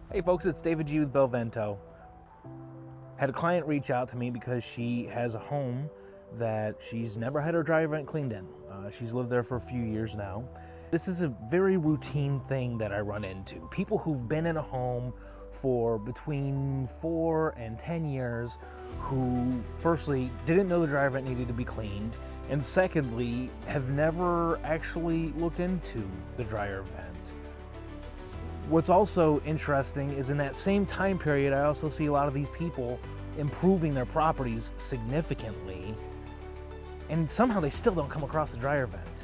Hey folks, it's David G with Belvento. Had a client reach out to me because she has a home that she's never had her dryer vent cleaned in. She's lived there for a few years now. This is a very routine thing that I run into. People who've been in a home for between 4 and 10 years who, firstly, didn't know the dryer vent needed to be cleaned, and secondly, have never actually looked into the dryer vent. What's also interesting is in that same time period, I also see a lot of these people improving their properties significantly, and somehow they still don't come across the dryer vent.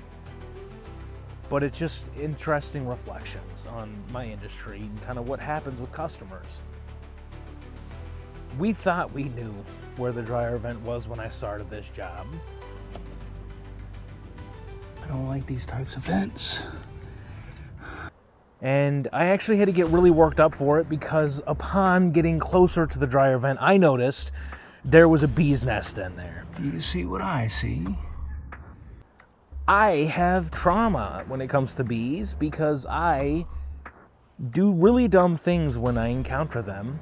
But it's just interesting reflections on my industry and kind of what happens with customers. We thought we knew where the dryer vent was when I started this job. I don't like these types of vents. And I actually had to get really worked up for it because upon getting closer to the dryer vent, I noticed there was a bee's nest in there. Do you see what I see? I have trauma when it comes to bees because I do really dumb things when I encounter them.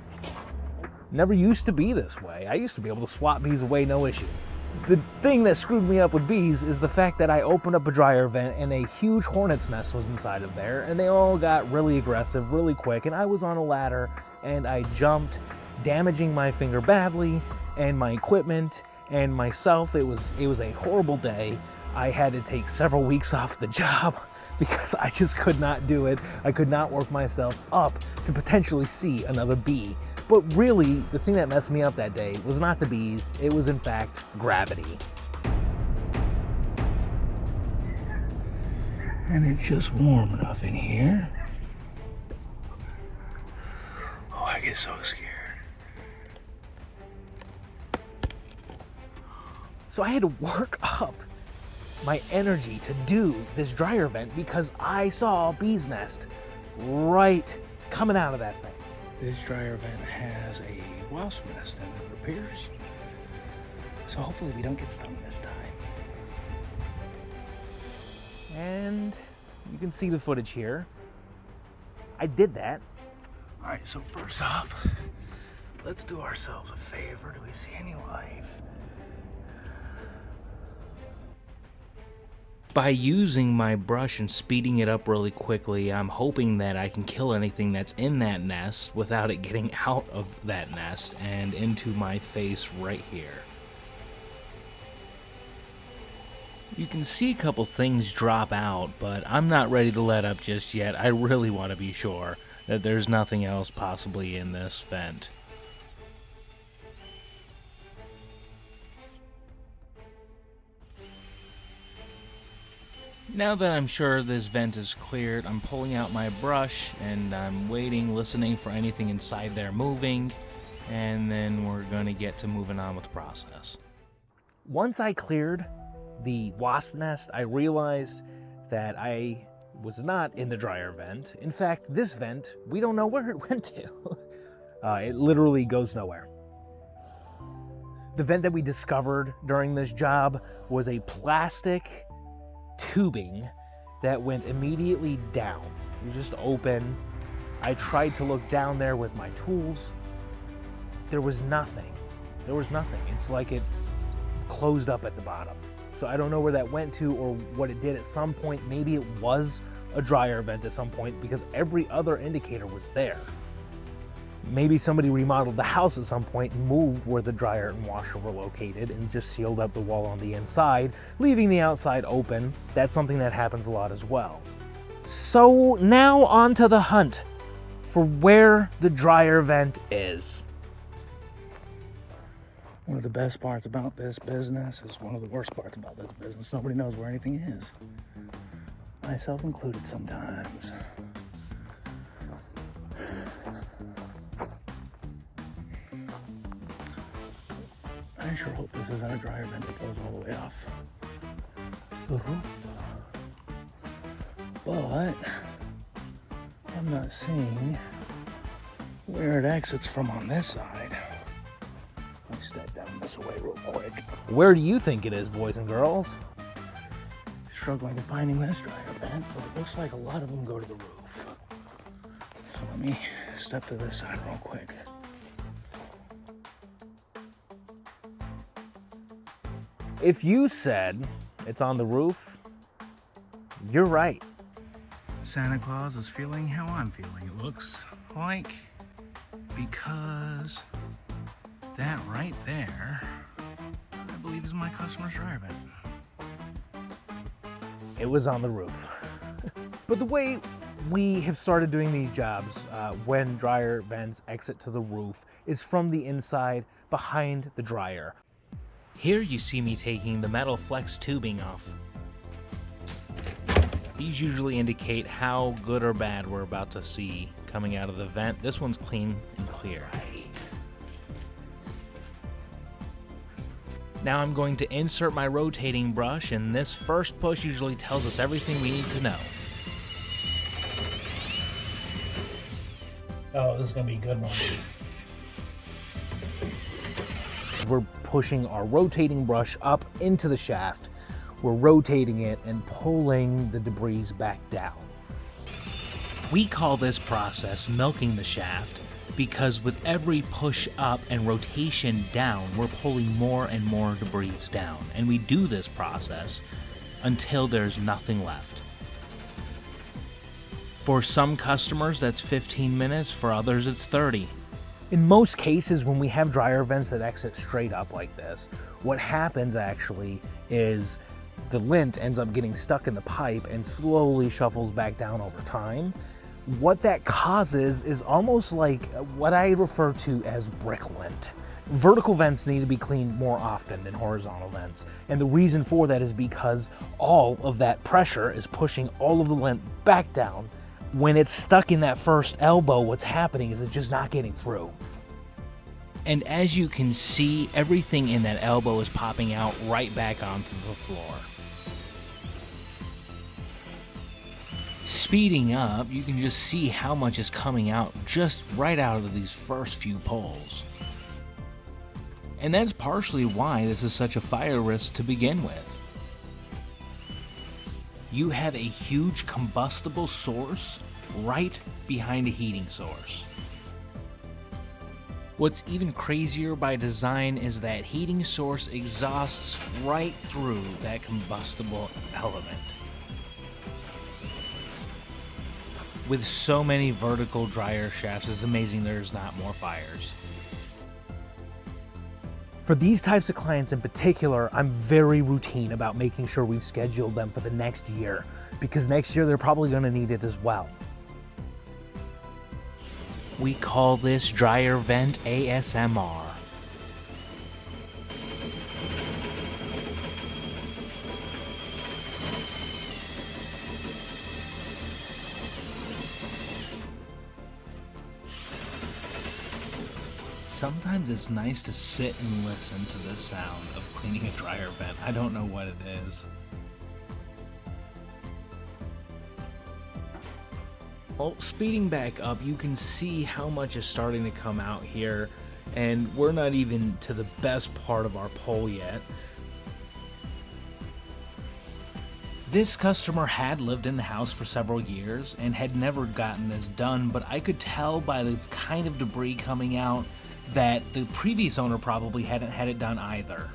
Never used to be this way. I used to be able to swat bees away, no issue. The thing that screwed me up with bees is the fact that I opened up a dryer vent and a huge hornet's nest was inside of there, and they all got really aggressive really quick, and I was on a ladder and I jumped, damaging my finger badly and my equipment and myself. It was a horrible day. I had to take several weeks off the job because I just could not do it. I could not work myself up to potentially see another bee. But really, the thing that messed me up that day was not the bees, it was in fact gravity. And it's just warm enough in here. Oh, I get so scared. So I had to work up my energy to do this dryer vent because I saw a bee's nest right coming out of that thing. This dryer vent has a wasp nest in it, it appears. So hopefully we don't get stung this time. And you can see the footage here. I did that. All right, so first off, let's do ourselves a favor. Do we see any life? By using my brush and speeding it up really quickly, I'm hoping that I can kill anything that's in that nest without it getting out of that nest and into my face right here. You can see a couple things drop out, but I'm not ready to let up just yet. I really want to be sure that there's nothing else possibly in this vent. Now that I'm sure this vent is cleared, I'm pulling out my brush and I'm waiting, listening for anything inside there moving, and then we're going to get to moving on with the process. Once I cleared the wasp nest, I realized that I was not in the dryer vent. In fact, this vent, we don't know where it went to. It literally goes nowhere. The vent that we discovered during this job was a plastic tubing that went immediately down. It was just open. I tried to look down there with my tools. There was nothing. There was nothing. It's like it closed up at the bottom. So I don't know where that went to or what it did at some point. Maybe it was a dryer vent at some point because every other indicator was there. Maybe somebody remodeled the house at some point and moved where the dryer and washer were located and just sealed up the wall on the inside, leaving the outside open. That's something that happens a lot as well. So now on to the hunt for where the dryer vent is. One of the best parts about this business is one of the worst parts about this business. Nobody knows where anything is. Myself included sometimes. I sure hope this isn't a dryer vent that goes all the way off the roof. But I'm not seeing where it exits from on this side. Let me step down this way real quick. Where do you think it is, boys and girls? Struggling with finding this dryer vent, but it looks like a lot of them go to the roof. So let me step to this side real quick. If you said it's on the roof, you're right. Santa Claus is feeling how I'm feeling. It looks like, because that right there, I believe, is my customer's dryer vent. It was on the roof. But the way we have started doing these jobs when dryer vents exit to the roof is from the inside behind the dryer. Here you see me taking the metal flex tubing off. These usually indicate how good or bad we're about to see coming out of the vent. This one's clean and clear. Now I'm going to insert my rotating brush, and this first push usually tells us everything we need to know. Oh, this is gonna be a good one. We're pushing our rotating brush up into the shaft. We're rotating it and pulling the debris back down. We call this process milking the shaft because with every push up and rotation down, we're pulling more and more debris down. And we do this process until there's nothing left. For some customers, that's 15 minutes. For others, it's 30. In most cases, when we have dryer vents that exit straight up like this, what happens actually is the lint ends up getting stuck in the pipe and slowly shuffles back down over time. What that causes is almost like what I refer to as brick lint. Vertical vents need to be cleaned more often than horizontal vents. And the reason for that is because all of that pressure is pushing all of the lint back down. When it's stuck in that first elbow, what's happening is it's just not getting through. And as you can see, everything in that elbow is popping out right back onto the floor. Speeding up, you can just see how much is coming out just right out of these first few pulls. And that's partially why this is such a fire risk to begin with. You have a huge combustible source right behind a heating source. What's even crazier by design is that heating source exhausts right through that combustible element. With so many vertical dryer shafts, it's amazing there's not more fires. For these types of clients in particular, I'm very routine about making sure we've scheduled them for the next year, because next year they're probably going to need it as well. We call this dryer vent ASMR. Sometimes it's nice to sit and listen to the sound of cleaning a dryer vent. I don't know what it is. Well, speeding back up, you can see how much is starting to come out here, and we're not even to the best part of our pull yet. This customer had lived in the house for several years and had never gotten this done, but I could tell by the kind of debris coming out that the previous owner probably hadn't had it done either.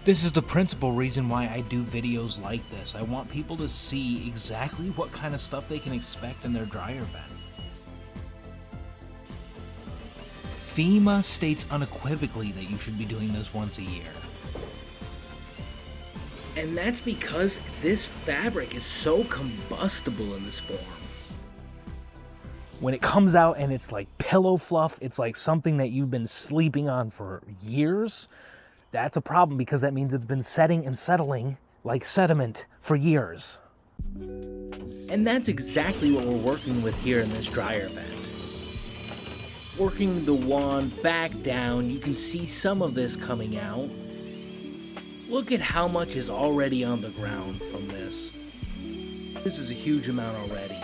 This is the principal reason why I do videos like this. I want people to see exactly what kind of stuff they can expect in their dryer vent. FEMA states unequivocally that you should be doing this once a year. And that's because this fabric is so combustible in this form. When it comes out and it's like pillow fluff, it's like something that you've been sleeping on for years, that's a problem, because that means it's been setting and settling like sediment for years. And that's exactly what we're working with here in this dryer vent. Working the wand back down, you can see some of this coming out. Look at how much is already on the ground from this. This is a huge amount already.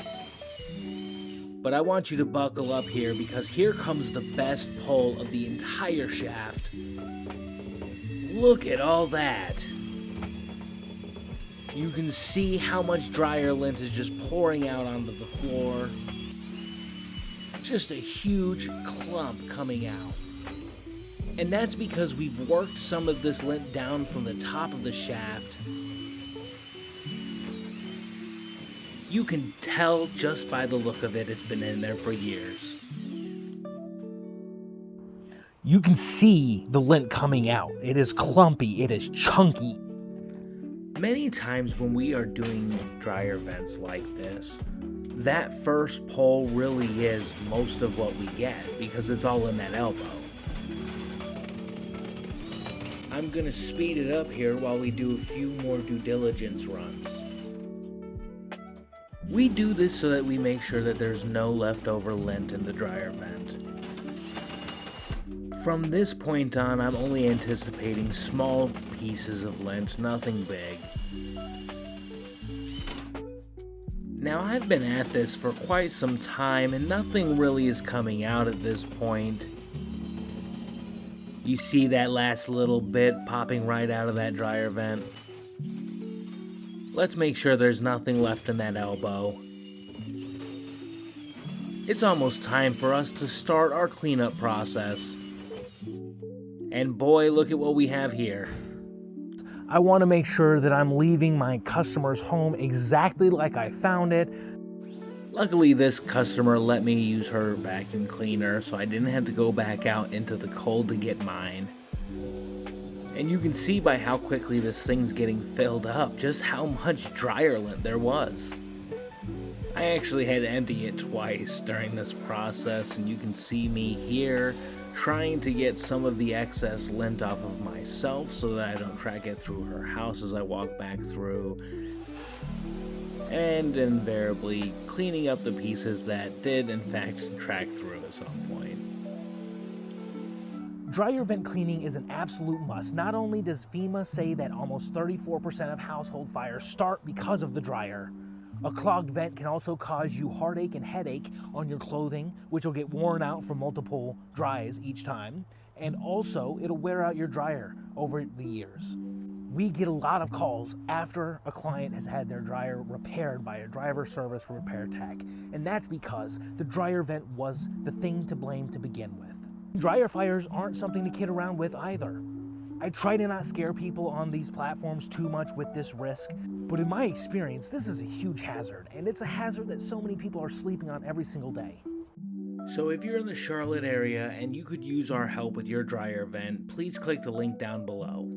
But I want you to buckle up here, because here comes the best pull of the entire shaft. Look at all that. You can see how much dryer lint is just pouring out onto the floor. just a huge clump coming out. And that's because we've worked some of this lint down from the top of the shaft. You can tell just by the look of it, it's been in there for years. You can see the lint coming out. It is clumpy, it is chunky. Many times when we are doing dryer vents like this, that first pull really is most of what we get because it's all in that elbow. I'm gonna speed it up here while we do a few more due diligence runs. We do this so that we make sure that there's no leftover lint in the dryer vent. From this point on, I'm only anticipating small pieces of lint, nothing big. Now, I've been at this for quite some time and nothing really is coming out at this point. You see that last little bit popping right out of that dryer vent? Let's make sure there's nothing left in that elbow. It's almost time for us to start our cleanup process. And boy, look at what we have here. I want to make sure that I'm leaving my customer's home exactly like I found it. Luckily, this customer let me use her vacuum cleaner, so I didn't have to go back out into the cold to get mine. And you can see by how quickly this thing's getting filled up just how much dryer lint there was. I actually had to empty it twice during this process, and you can see me here trying to get some of the excess lint off of myself so that I don't track it through her house as I walk back through, and invariably cleaning up the pieces that did in fact track through at some point. Dryer vent cleaning is an absolute must. Not only does FEMA say that almost 34% of household fires start because of the dryer, a clogged vent can also cause you heartache and headache on your clothing, which will get worn out from multiple dries each time, and also it'll wear out your dryer over the years. We get a lot of calls after a client has had their dryer repaired by a driver service repair tech, and that's because the dryer vent was the thing to blame to begin with. Dryer fires aren't something to kid around with either. I try to not scare people on these platforms too much with this risk, but in my experience, this is a huge hazard, and it's a hazard that so many people are sleeping on every single day. So if you're in the Charlotte area and you could use our help with your dryer vent, please click the link down below.